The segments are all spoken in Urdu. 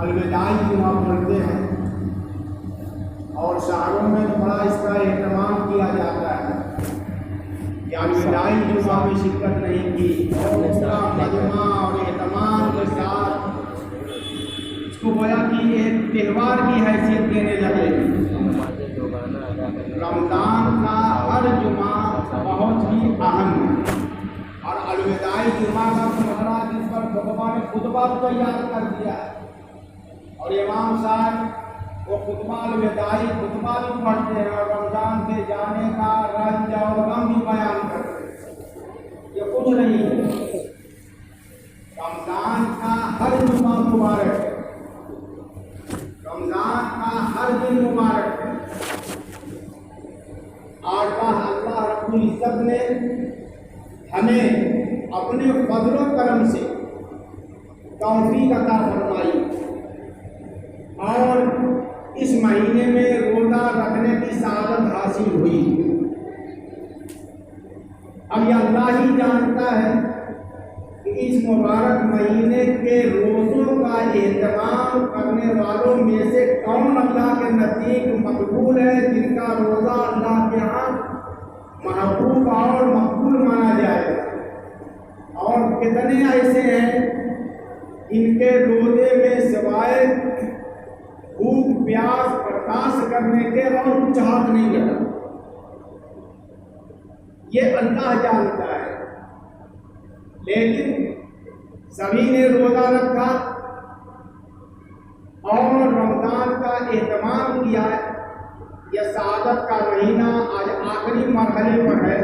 الوداعی جمعہ پڑھتے ہیں اور شہروں میں بڑا اس کا اہتمام کیا جاتا ہے کہ الوداعی جمعہ میں شرکت نہیں کی اور اس کا مجمع اور اہتمام کے ساتھ اس کو گویا کہ ایک تہوار کی حیثیت دینے لگے۔ رمضان کا ہر جمعہ بہت ہی اہم ہے اور الوداعی جمعہ کا مطلب جس پر خطبہ تیار کر دیا ہے اور امام صاحب وہ خطبہ الوداعی خطبہ بھی پڑھتے ہیں اور رمضان کے جانے کا رنج اور غم بھی بیان کرتے ہیں۔ یہ کچھ نہیں ہے، رمضان کا ہر جمعہ مبارک ہے، رمضان کا ہر دن مبارک ہے اور اللہ رب العزت نے ہمیں اپنے فضل و کرم سے توفیق عطا فرمائی اور اس مہینے میں روزہ رکھنے کی سعادت حاصل ہوئی۔ اب یہ اللہ ہی جانتا ہے کہ اس مبارک مہینے کے روزوں کا اہتمام کرنے والوں میں سے کون اللہ کے نزدیک مقبول ہے، جن کا روزہ اللہ کے ہاں محبوب اور مقبول مانا جائے گا، اور کتنے ایسے ہیں ان کے روزے میں سوائے بھوک پیاس برداشت کرنے کے اور کچھ ہاتھ نہیں لگا۔ یہ اللہ جانتا ہے، لیکن سبھی نے روزہ رکھا اور رمضان کا اہتمام کیا۔ یہ سعادت کا مہینہ آج آخری مرحلے پر ہے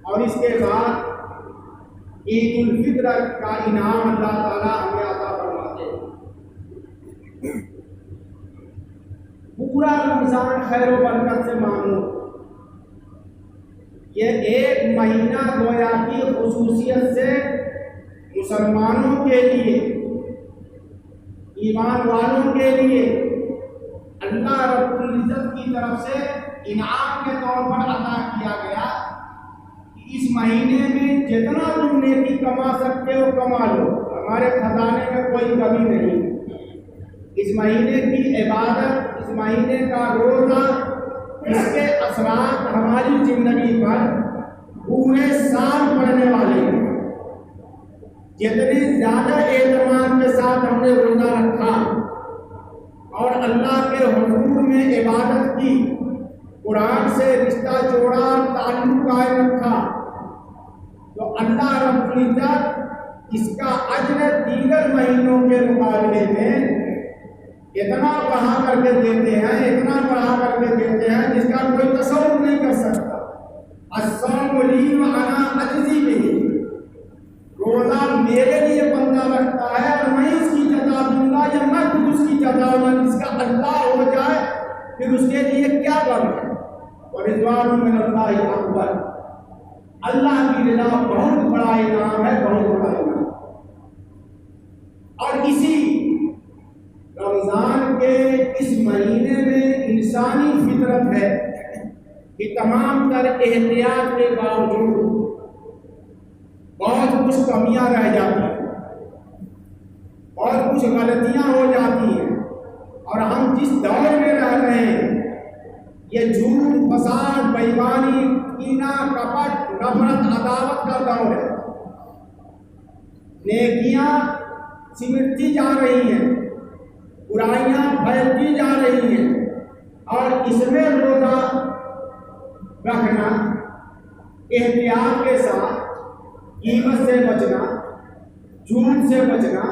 اور اس کے بعد عید الفطر کا انعام اللہ تعالیٰ ہمیں عطا فرماتے ہیں۔ پورا رمضان خیر و برکت سے معمور، یہ ایک مہینہ گویا کی خصوصیت سے مسلمانوں کے لیے، ایمان والوں کے لیے اللہ رب العزت کی طرف سے انعام کے طور پر عطا کیا گیا کہ اس مہینے میں جتنا تم نیکی کما سکتے ہو کما لو، ہمارے خزانے میں کوئی کمی نہیں۔ اس مہینے کی عبادت، اس مہینے کا روزہ، اس کے اثرات ہماری زندگی پر پورے سال پڑنے والے ہیں۔ جتنے زیادہ اہتمام کے ساتھ ہم نے روزہ رکھا اور اللہ کے حضور میں عبادت کی، قرآن سے رشتہ جوڑا، تعلق قائم رکھا، تو اللہ رب العزت اس کا اجر دیگر مہینوں کے مقابلے میں اتنا بڑھا کر کے دیتے ہیں، اتنا بڑھا کر کے دیتے ہیں جس کا کوئی تصور نہیں کر سکتا۔ الصوم لی وانا اجزی بہ، روزہ میرے لیے بندہ رکھتا ہے اور میں اس کی جزا دوں گا، یا میں خود اس کی جزا دوں گا۔ جس کا اللہ ہو جائے پھر اس کے لیے کیا غم ہے۔ ورضوان من اللہ اکبر، اللہ کی رضا بہت بڑا انعام ہے، بہت بڑا انعام۔ اور اسی رمضان کے اس مہینے میں انسانی فطرت ہے کہ تمام تر احتیاط کے باوجود بہت کچھ کمیاں رہ جاتی ہیں، بہت کچھ غلطیاں ہو جاتی ہیں، اور ہم جس دور میں رہ رہے ہیں یہ جھوٹ، فساد، بےایمانی، کینہ، کپٹ، نفرت، عداوت کا دور ہے۔ نیکیاں سمٹتی جا رہی ہیں، برائیاں پھیلتی جا رہی ہیں، اور اس میں روزہ رکھنا احتیاط کے ساتھ، قیمت سے بچنا، جھوٹ سے بچنا،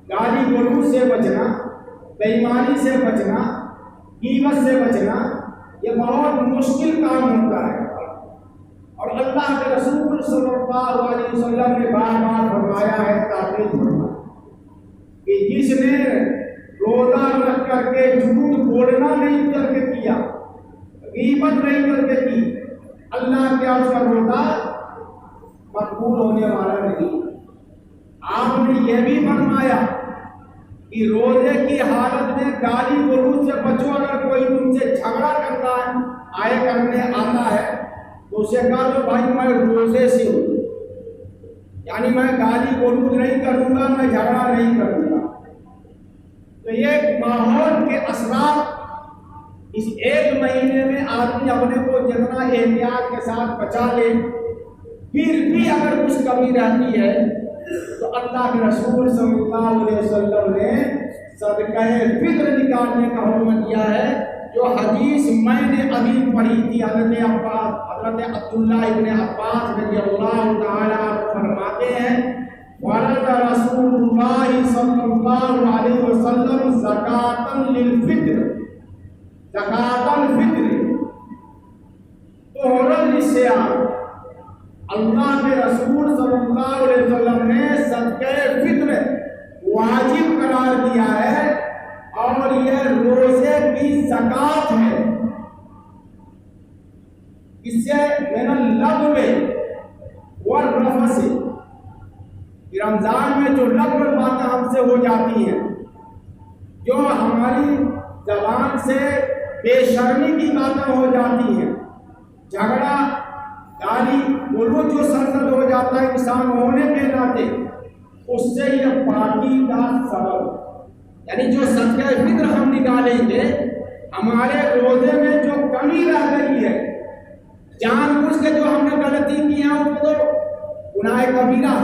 گالی گلوچ سے بچنا، بےایمانی سے بچنا، قیمت سے بچنا، یہ بہت مشکل کام ہوتا ہے۔ اور اللہ کے رسول صلی اللہ علیہ وسلم نے بار بار فرمایا ہے، تاکید فرمایا کہ جس نے روزہ رکھ کر کے جھوٹ بولنا نہیں کر کے کیا، غیبت نہیں کر کے کی، اللہ کے اس کا روزہ مقبول ہونے والا نہیں۔ آپ نے یہ بھی فرمایا کہ روزے کی حالت میں گالی گلوچ سے بچو، اگر کوئی تم سے جھگڑا کرنے آتا ہے تو اسے کہا تو بھائی میں روزے سے ہوں، یعنی میں گالی گلوچ نہیں کروں گا، میں جھگڑا نہیں کروں گا۔ تو یہ ماحول کے اثرات، اس ایک مہینے میں آدمی اپنے کو جتنا احتیاط کے ساتھ بچا لے، پھر بھی اگر کچھ کمی رہتی ہے تو اللہ کے رسول صلی اللہ علیہ وسلم نے صدقہ فطر نکالنے کا حکم دیا ہے، جو حدیث میں نے ابھی پڑھی تھی۔ حضرت عبداللہ ابن عباس رضی اللہ تعالی عنہ فرماتے ہیں، فرض رسول اللہ صلی اللہ علیہ وسلم زکاۃ للفطر، زکاۃ الفطر طہرا للصیام، اللہ کے رسول صلی اللہ علیہ وسلم نے صدقہ فطر واجب قرار دیا ہے، اور یہ روزے کی زکات ہے۔ اس سے من اللغو والرفث، رمضان میں جو لغو باتیں ہم سے ہو جاتی ہیں، جو ہماری زبان سے بے شرمی کی باتیں ہو جاتی ہیں، جھگڑا گالی گلوچ جو سرزد ہو جاتا ہے انسان ہونے کے ناطے، اس سے یہ پاکی کا سبب، یعنی جو صدقہ فطر ہم نکالیں گے، ہمارے روزے میں جو کمی رہ گئی ہے، جان بوجھ کے جو ہم نے غلطی کی ہے اس کو گناہ کبیرہ،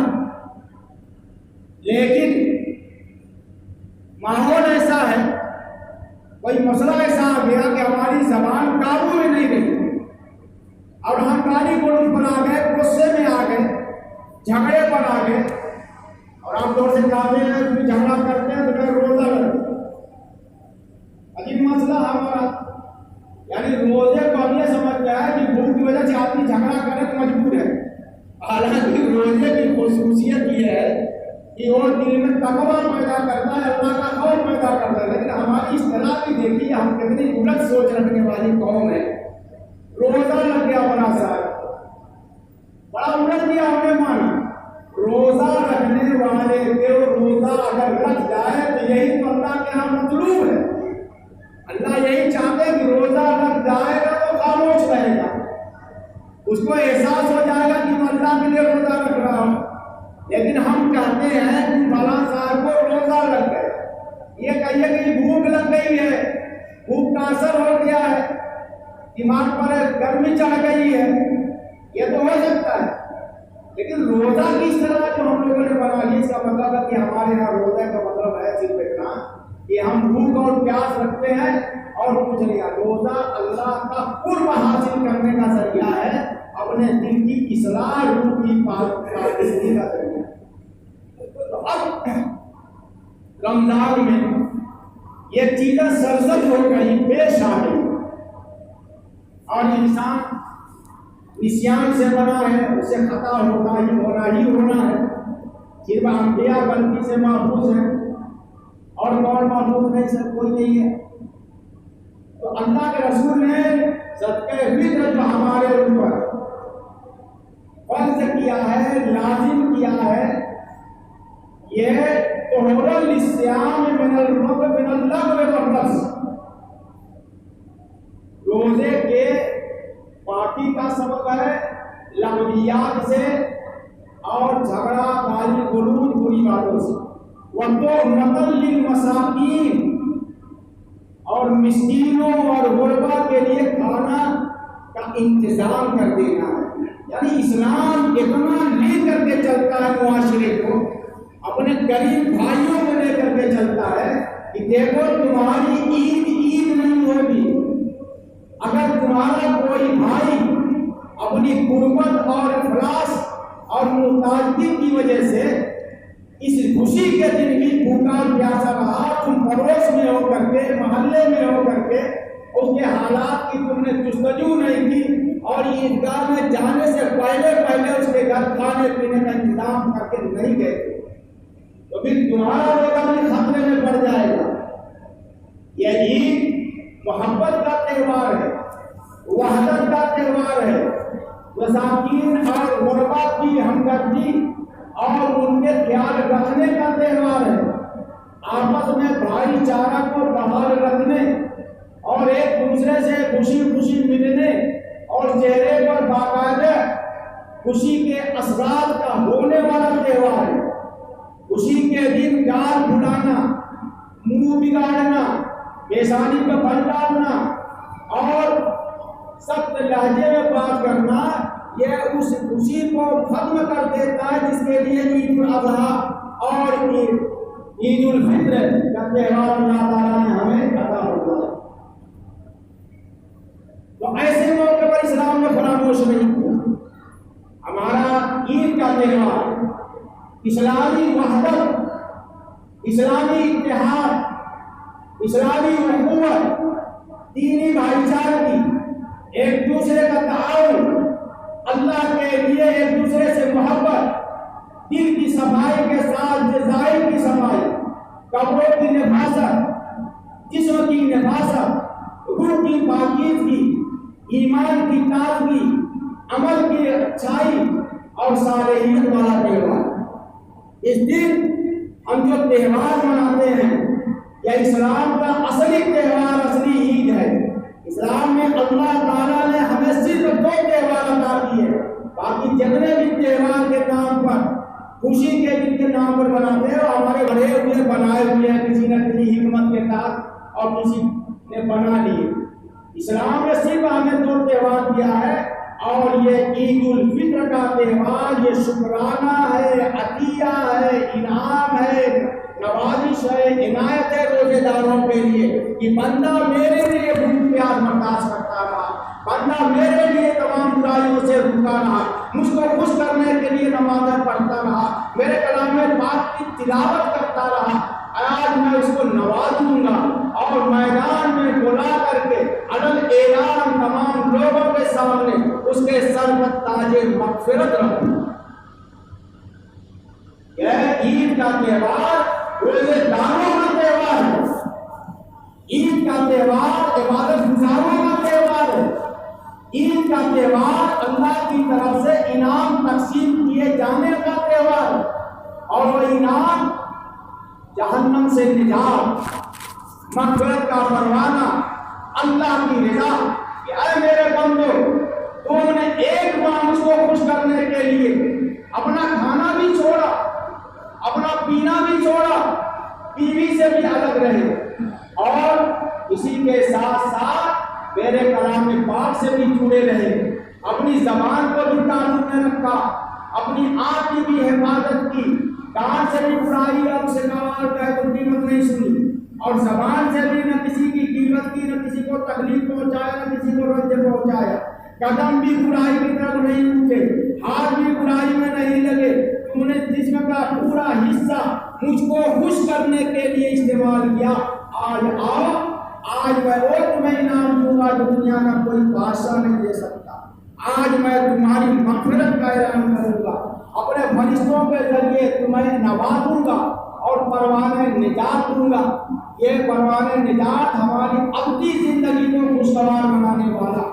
لیکن ماحول ایسا ہے، کوئی مسئلہ ایسا آ گیا کہ ہماری زبان قابو میں نہیں رہی، اور ہم گالی گلوچ پر آ گئے، غصے میں آ گئے، جھگڑے پر آ گئے، اور عام طور سے چاہتے ہیں کہ جھگڑا کرتے ہیں تو میں روزہ رکھوں۔ عجیب مسئلہ ہمارا، یعنی روزے کو ہم یہ سمجھتا ہے کہ بھوک کی وجہ سے آدمی جھگڑا کرے تو مجبور ہے، حالانکہ روزے کی خصوصیت یہ ہے کہ وہ دل میں تقویٰ پیدا کرتا ہے، اللہ کا خوف پیدا کرتا ہے۔ لیکن ہماری اصطلاح بھی دیکھیے، ہم کتنی غلط سوچ رکھنے والی قوم ہے۔ روزہ لگ گیا بڑا بڑا الٹ دیا ہم نے مانا، روزہ رکھنے والے کے روزہ اگر رکھ جائے تو یہی تو اللہ کے یہاں مطلوب ہے۔ اللہ یہی چاہتے ہیں کہ روزہ لگ جائے گا تو خاموش رہے گا، اس کو احساس ہو جائے گا کہ میں اللہ کے لیے روزہ رکھ رہا ہوں۔ لیکن ہم کہتے ہیں کہ فلاں صاحب کو روزہ لگ گئے، یہ کہیے کہ بھوک لگ گئی ہے، بھوک کا اثر ہو گیا ہے، دماغ پر گرمی چڑھ گئی ہے، یہ تو ہو سکتا ہے۔ لیکن روزہ کی طرح جو ہم لوگوں نے بنا لی، اس کا مطلب ہے کہ ہمارے یہاں روزہ کا مطلب ہے صرف اتنا کہ ہم بھوک اور پیاس رکھتے ہیں اور کچھ نہیں ہے۔ روزہ اللہ کا قرب حاصل کرنے کا ذریعہ ہے، اپنے دل کی اصلاح، روح کی پاکیزگی کا ذریعہ۔ تو اب رمضان میں یہ چیزیں سرزد ہو گئی، پیش آ گئی، اور انسان نسیان سے بنا ہے، اسے خطا ہونا ہی ہونا ہے۔ صرف انبیاء غلطی سے محفوظ ہیں، اور کون محفوظ نہیں، سب کوئی نہیں ہے۔ تو اللہ کے رسول نے صدقہ فطر جو ہمارے اوپر فرض کیا ہے، لازم کیا ہے، یہ طہرا للصیام من اللغو والرفث، روزے کے پاکی کا سبب ہے، لغویات سے اور جھگڑا گالی گلوچ بری باتوں سے۔ وَطُعْمَةً لِلْمَسَاکِینِ، اور مسکینوں اور غربا کے لیے کھانا کا انتظام کر دینا ہے۔ یعنی اسلام اتنا لے کر کے چلتا ہے معاشرے کو، اپنے غریب بھائیوں کو لے کر کے چلتا ہے کہ دیکھو تمہاری عید نہیں ہوگی، تمہارا کوئی بھائی اپنی غربت اور افلاس اور محتاجی کی وجہ سے اس خوشی کے دن بھی بھوکا پیاسا رہا، تم پڑوس میں ہو کر کے، محلے میں ہو کر کے اس کے حالات کی تم نے جستجو نہیں کی، اور عیدگاہ میں جانے سے پہلے اس کے گھر کھانے پینے کا انتظام کر کے نہیں گئے، تو پھر تمہارا روزہ بھی خطرے میں پڑ جائے گا۔ یہ عید محبت کا تہوار ہے، وحدت کا تہوار ہے، مساکین اور غربا کی ہمدردی اور ان کے خیال رکھنے کا تہوار ہے، آپس میں بھائی چارہ کو بحال رکھنے اور ایک دوسرے سے خوشی خوشی ملنے اور چہرے پر باقاعدہ خوشی کے اثرات کا ہونے والا تہوار ہے۔ خوشی کے دن گال پھلانا، منہ بگاڑنا، پیشانی پہ بل ڈالنا اور سخت لہجے میں بات کرنا، یہ اس خوشی کو ختم کر دیتا ہے جس کے لیے عید الاضحیٰ اور عید الفطر کا تہوار اللہ تعالیٰ نے ہمیں عطا کیا ہے۔ تو ایسے موقع پر اسلام نے فراموش نہیں کیا۔ ہمارا عید کا تہوار اسلامی وحدت، اسلامی اتحاد، اسلامی اخوت، دینی بھائی چارگی، ایک دوسرے کا تعاون، اللہ کے لیے ایک دوسرے سے محبت، دل کی صفائی کے ساتھ ظاہر کی صفائی، کپڑوں کی نفاست، جسم کی نفاست، روح کی پاکیزگی، ایمان کی تازگی، عمل کی اچھائی اور صالحیت والا تہوار۔ اس دن ہم جو تہوار مناتے ہیں یہ اسلام کا اصلی تہوار، اصلی عید ہے۔ اسلام میں اللہ تعالیٰ نے ہمیں صرف 2 تہوار عطا کیے، باقی جتنے بھی تہوار کے نام پر، خوشی کے دن کے نام پر بناتے ہیں اور ہمارے بڑے ہوئے بنائے ہوئے ہیں کسی نہ کسی حکمت کے تحت اور کسی نے بنا لیے۔ اسلام نے صرف ہمیں 2 تہوار دیا ہے، اور یہ عید الفطر کا تہوار یہ شکرانہ ہے، عطیہ ہے، انعام ہے، نوازش ہے، عنایت ہے روزے داروں کے لیے کہ بندہ میرے لیے بھوک پیاس برداشت کرتا رہا، بندہ میرے لیے تمام برائیوں سے رکا رہا، مجھ کو خوش کرنے کے لیے نمازیں پڑھتا رہا، میرے کلام پاک کی تلاوت کرتا رہا، آج میں اس کو نوازوں گا اور میدان میں بلا کر کے عدل اعلان تمام لوگوں کے سامنے اس کے سر پر تاج مغفرت رکھوں گا۔ یہ عید کا تہوار روزے داروں کا تہوار ہے، عید کا تہوار عبادت گزاروں کا تہوار ہے، عید کا تہوار اللہ کی طرف سے انعام تقسیم کیے جانے کا تہوار ہے، اور وہ انعام جہنم سے نجات، مغفرت کا پروانہ، اللہ کی رضا کہ اے میرے بندو تم نے ایک بار مجھ کو خوش کرنے کے لیے اپنا کھانا بھی چھوڑا، اپنا پینا بھی چھوڑا، بیوی سے بھی الگ رہے، اور اسی کے ساتھ ساتھ میرے کلام پاک سے بھی جڑے رہے، اپنی زبان کو بھی تعلق میں رکھا، اپنی آنکھ کی بھی حفاظت کی، کان سے بھی برائی اور شکار کا قیمت نہیں سنی، اور زبان سے بھی نہ کسی کی قیمت کی، نہ کسی کو تکلیف پہنچایا، نہ کسی کو رنج پہنچایا، قدم بھی برائی کی طرف نہیں اٹھے، ہاتھ بھی برائی میں نہیں لگے، تم نے جسم کا پورا حصہ مجھ کو خوش کرنے کے لیے استعمال کیا۔ آج آؤ، آج میں وہ تمہیں انعام دوں گا جو دنیا کا کوئی بادشاہ نہیں دے سکتا، آج میں تمہاری مغفرت کا اعلان کروں گا، اپنے فرشتوں کے ذریعے تمہیں نوازوں گا اور پروانہ نجات دوں گا۔ یہ پروانہ نجات ہماری ابدی زندگی کو خوشگوار بنانے والا،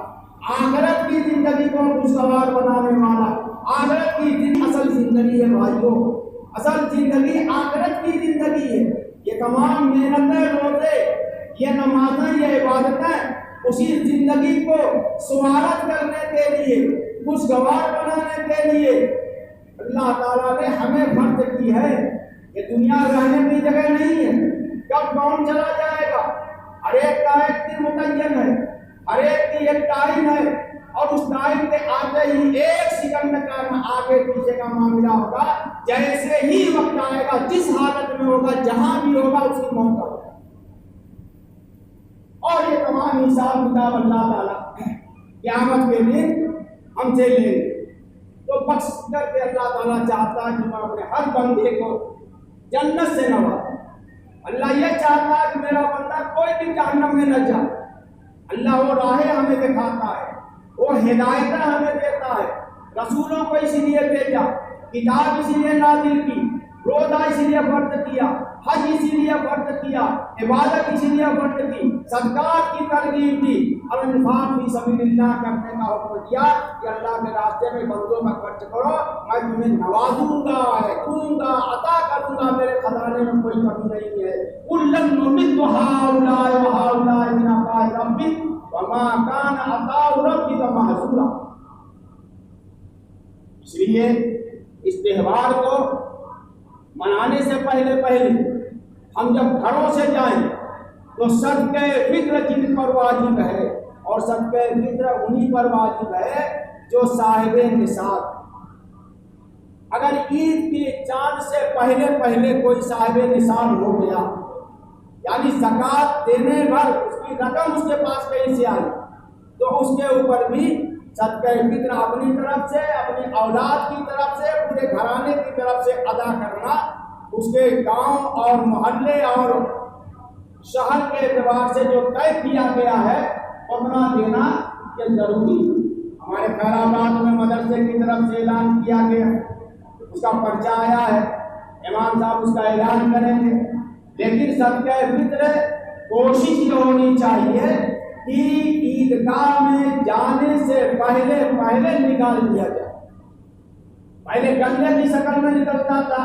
آخرت کی زندگی کو خوشگوار بنانے والا، آخرت کی اصل زندگی ہے بھائیوں، اصل زندگی آخرت کی زندگی ہے۔ یہ تمام محنتیں، روزے، یہ نمازیں، یہ عبادتیں اسی زندگی کو سوارت کرنے کے لیے، خوشگوار بنانے کے لیے اللہ تعالیٰ نے ہمیں فرض کی ہے۔ یہ دنیا رہنے کی جگہ نہیں ہے، کب کون چلا جائے گا، ہر ایک کا ایک دن متعین ہے، ہر ایک کی ایک ٹائم ہے، اور اس ٹائم کے آتے ہی ایک سیکنڈ کا آگے پیچھے کا معاملہ ہوگا، جیسے ہی وقت آئے گا، جس حالت میں ہوگا، جہاں بھی ہوگا، اس کی موت ہوگا۔ اور یہ تمام حساب کتاب اللہ تعالیٰ قیامت کے دن ہم سے لیں گے۔ تو بخش کر کے اللہ تعالیٰ چاہتا ہے کہ میں اپنے ہر بندے کو جنت سے نوازوں۔ اللہ یہ چاہتا ہے کہ میرا بندہ کوئی بھی جہنم میں نہ جائے۔ اللہ وہ راہیں ہمیں دکھاتا ہے، وہ ہدایتیں ہمیں دیتا ہے۔ رسولوں کو اسی لیے بھیجا، کتاب اسی لیے نازل کی، روزہ اسی لیے فرض کیا، حج اسی لیے فرض کیا، عبادت اسی لیے فرض کی، صدقات کی ترغیب دی اور انفاق فی سبیل اللہ کرنے کا حکم دیا کہ اللہ کے راستے میں بندوں میں خرچ کرو، میں تمہیں نوازوں گا، دوں گا، عطا کروں گا، میرے خزانے میں کوئی کمی نہیں ہے۔ کُلًّا نُمِدُّ ہؤلاء وہؤلاء من عطاء ربک وما کان عطاء ربک محظورا۔ اس لیے اس تہوار کو منانے سے پہلے ہم جب گھروں سے جائیں تو صدقہ فطر جن پر واجب ہے، اور صدقہ فطر انہی پر واجب ہے جو صاحب نصاب۔ اگر عید کے چاند سے پہلے کوئی صاحب نصاب ہو گیا، یعنی زکوٰۃ دینے بھر اس کی رقم اس کے پاس کہیں سے آئی، تو اس کے اوپر بھی صدقہ فطر اپنی طرف سے، اپنی اولاد کی طرف سے، پورے گھرانے کی طرف سے ادا کرنا، اس کے گاؤں اور محلے اور شہر کے اعتبار سے جو طے کیا گیا ہے اتنا دینا یہ ضروری ہے۔ ہمارے خیر آباد میں مدرسے کی طرف سے اعلان کیا گیا، اس کا پرچہ آیا ہے، امام صاحب اس کا اعلان کریں گے، لیکن صدقہ فطر کوشش یہ ہونی چاہیے کہ عیدگاہ میں جانے سے پہلے نکال دیا جائے۔ پہلے گنے کی شکل میں نکلتا تھا،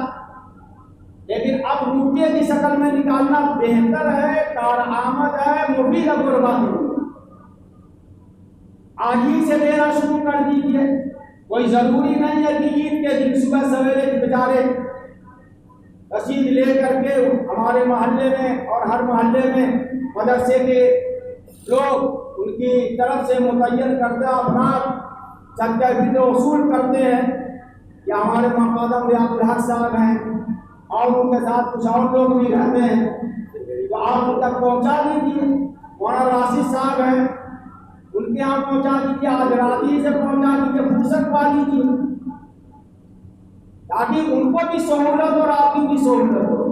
لیکن اب روپے کی شکل میں نکالنا بہتر ہے، کارآمد ہے، مفید غربا ہے۔ آج ہی سے دینا شروع کر دیجیے، کوئی ضروری نہیں ہے کہ عید کے دن صبح سویرے بیچارے رسید لے کر کے ہمارے محلے میں اور ہر محلے میں مدرسے کے لوگ ان کی طرف سے متعین کردہ افراد صدقہ فطر وصول کرتے ہیں، یا ہمارے مقدم ریاض الحق صاحب ہیں اور ان کے ساتھ کچھ اور لوگ بھی رہتے ہیں، تو آپ ان تک پہنچا دیجیے۔ مولانا راشد صاحب ہیں، ان کے یہاں پہنچا دیجیے، آج راضی سے پہنچا دیجیے، فرصت پا لیجیے، تاکہ ان کو بھی سہولت اور آپ کی بھی سہولت ہو۔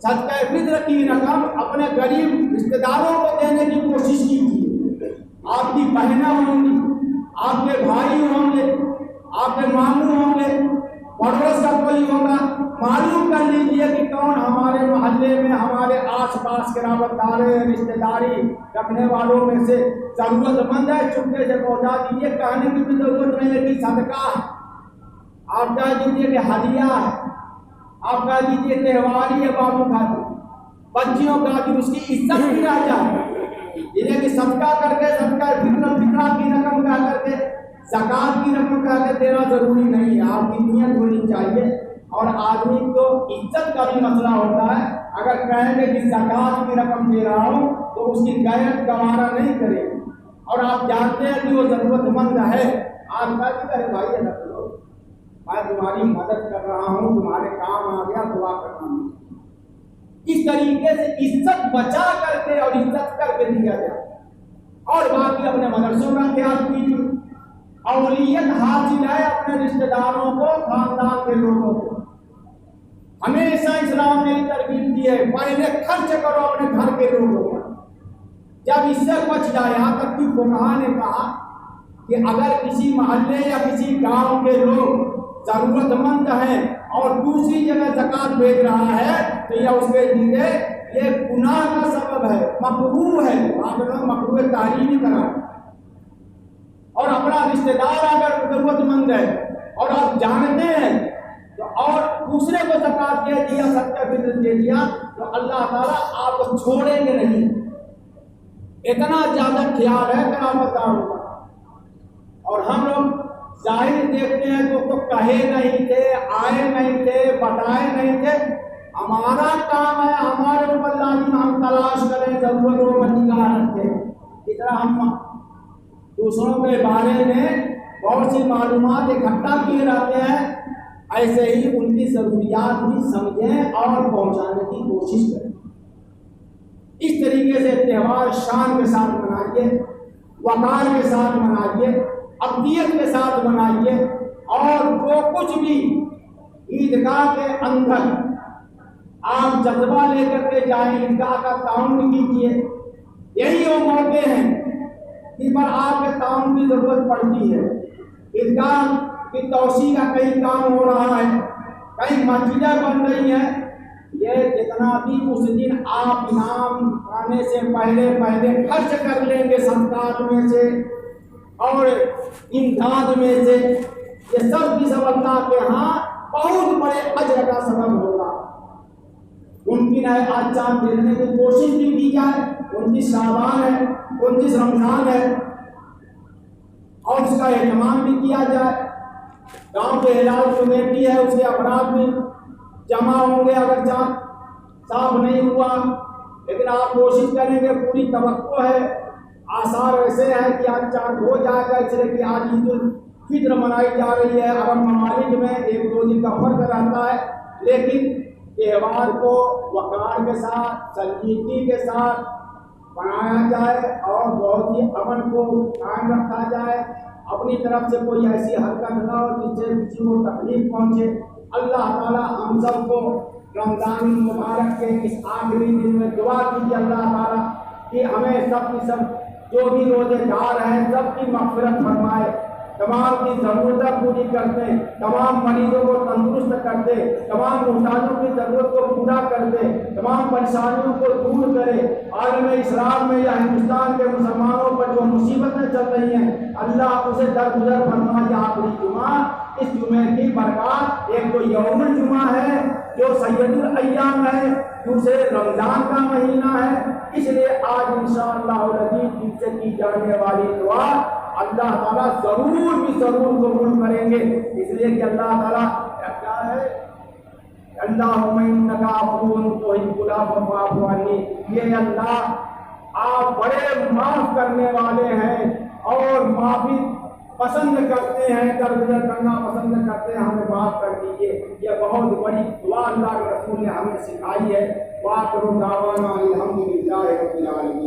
صدقہ فطر کی رقم اپنے غریب رشتے داروں کو دینے کی کوشش کیجیے۔ آپ کی بہنیں ہوں گی، آپ کے بھائی ہوں گے، آپ کے ماموں ہوں گے، پڑوس کا کوئی ہوگا، معلوم کر لیجیے کہ کون ہمارے محلے میں ہمارے آس پاس قرابت دارے رشتے داری رکھنے والوں میں سے ضرورت مند ہے، چپکے سے پہنچا دیجیے۔ کہنے کی بھی ضرورت نہیں ہے کہ صدقہ ہے، آپ کہہ دیجیے کہ ہدیہ ہے، آپ کہہ دیجیے تہواری ہے، بابو کھاتی بچیوں کا کہ اس کی عزت بھی رہ جائے۔ یہ کہ صدقہ کر کے صدقہ فطرہ کی رقم کہہ کر کے زکوٰۃ کی رقم کہہ کے دینا ضروری نہیں ہے، آپ کی نیت ہونی چاہیے۔ اور آدمی کو عزت کا بھی مسئلہ ہوتا ہے، اگر کہیں گے کہ زکوٰۃ کی رقم دے رہا ہوں تو اس کی غیرت گوارا نہیں کرے، اور آپ جانتے ہیں کہ وہ ضرورت مند ہے، آپ کہتے ہیں بھائی رکھ لو، میں تمہاری مدد کر رہا ہوں، تمہارے کام آ گیا، دعا کرنا ہوں۔ اس طریقے سے عزت بچا کر کے اور عزت کر کے دیا جائے۔ اور باقی اپنے مدرسوں کا خیال کیجیے، اولیت حاصل ہے اپنے رشتے داروں کو، خاندان کے لوگوں کو۔ ہمیشہ اسلام نے ترغیب دی ہے پہلے خرچ کرو اپنے گھر کے لوگوں پر، جب اس سے بچ جائے۔ یہاں تک کہ فقہا نے کہا کہ اگر کسی محلے یا کسی گاؤں کے لوگ ضرورت مند ہیں اور دوسری جگہ زکوٰۃ بھیج رہا ہے تو یہ اس کے لیے یہ گناہ کا سبب ہے، مکروہ ہے، آپ نے مکروہ تحریمی کرا۔ اور اپنا رشتے دار اگر ضرورت مند ہے اور آپ جانتے ہیں تو اور دوسرے کو زکوٰۃ دے دیا، صدقہ فطر دے دیا، تو اللہ تعالیٰ آپ کو چھوڑیں گے نہیں۔ اتنا زیادہ خیال ہے قرابت داروں کا۔ اور ہم لوگ ظاہر دیکھتے ہیں تو کہے نہیں تھے، آئے نہیں تھے، بتائے نہیں تھے۔ ہمارا کام ہے ہمارے اوپر لازم ہم تلاش کریں، ضرورتوں پر نگاہ رکھیں۔ اس طرح ہم دوسروں کے بارے میں بہت سی معلومات اکٹھا کیے رہتے ہیں، ایسے ہی ان کی ضروریات بھی سمجھیں اور پہنچانے کی کوشش کریں۔ اس طریقے سے تہوار شان کے ساتھ منائیے، وقار کے ساتھ منائیے، ابدیت کے ساتھ منائیے، اور جو کچھ بھی عیدگاہ کے اندر آپ جذبہ لے کر کے جائیں، عیدگاہ کا تعاون کیجیے۔ یہی وہ موقع ہیں جن پر آپ کے تعاون کی ضرورت پڑتی ہے۔ عیدگاہ کی توسیع کا کہیں کام ہو رہا ہے، کہیں مسجدیں بن رہی ہیں، یہ جتنا بھی اس دن آپ انعام آنے سے پہلے خرچ کر لیں گے صدقات میں سے اور امداد میں سے، یہ سب کی سب اللہ کے ہاں بہت بڑے اجر کا سبب ہوگا۔ ممکن ہے آج چاند دیکھنے کی کوشش بھی کی جائے، 29 شعبان ہے، 29 رمضان ہے، اور اس کا اہتمام بھی کیا جائے۔ گاؤں کے ہلال کمیٹی ہے، اس کے افراد بھی جمع ہوں گے اگر چاند صاف نہیں ہوا، لیکن آپ کوشش کریں گے، پوری توقع ہے، آثار ایسے ہیں کہ آج چاند ہو جائے گا، اس لیے کہ آج عید الفطر منائی جا رہی ہے۔ عرب ممالک میں 1-2 دن کا فرق رہتا ہے، لیکن تہوار کو وقار کے ساتھ، سنجیدگی کے ساتھ منایا جائے اور بہت ہی امن کو قائم رکھا جائے۔ اپنی طرف سے کوئی ایسی حرکت نہ ہو جس سے کسی کو تکلیف پہنچے۔ اللہ تعالیٰ ہم سب کو رمضان مبارک کے اس آخری دن میں دعا کیجیے اللہ تعالیٰ کہ ہمیں سب کی سب جو بھی روزے دار ہیں سب کی مغفرت فرمائے، تمام کی ضرورتیں پوری کرتے، تمام مریضوں کو تندرست کرتے، تمام محتاجوں کی ضرورت کو پورا کرتے، تمام پریشانیوں کو دور کرے۔ عالم اسلام میں یا ہندوستان کے مسلمانوں پر جو مصیبتیں چل رہی ہیں، اللہ اسے درگزر فرمائے۔ آخری جمعہ، اس جمعے کی برکات، ایک تو یوم الجمعہ ہے جو سید الایام ہے، دوسرے رمضان کا مہینہ ہے، اس لیے آج انشاءاللہ العزیز دل سے کی جانے والی دعا اللہ تعالیٰ ضرور بھی ضرور قبول کریں گے، اس لیے کہ اللہ تعالیٰ کیا ہے، اللہم انک عفو تحب العفو فاعف عنی، یہ اللہ آپ بڑے معاف کرنے والے ہیں اور معافی پسند کرتے ہیں، درگزر کرنا پسند کرتے ہیں، ہمیں معاف کر دیجیے۔ یہ بہت بڑی دعا اللہ کے رسول نے ہمیں سکھائی ہے۔ وآخر دعوانا الحمدللہ رب العالمین۔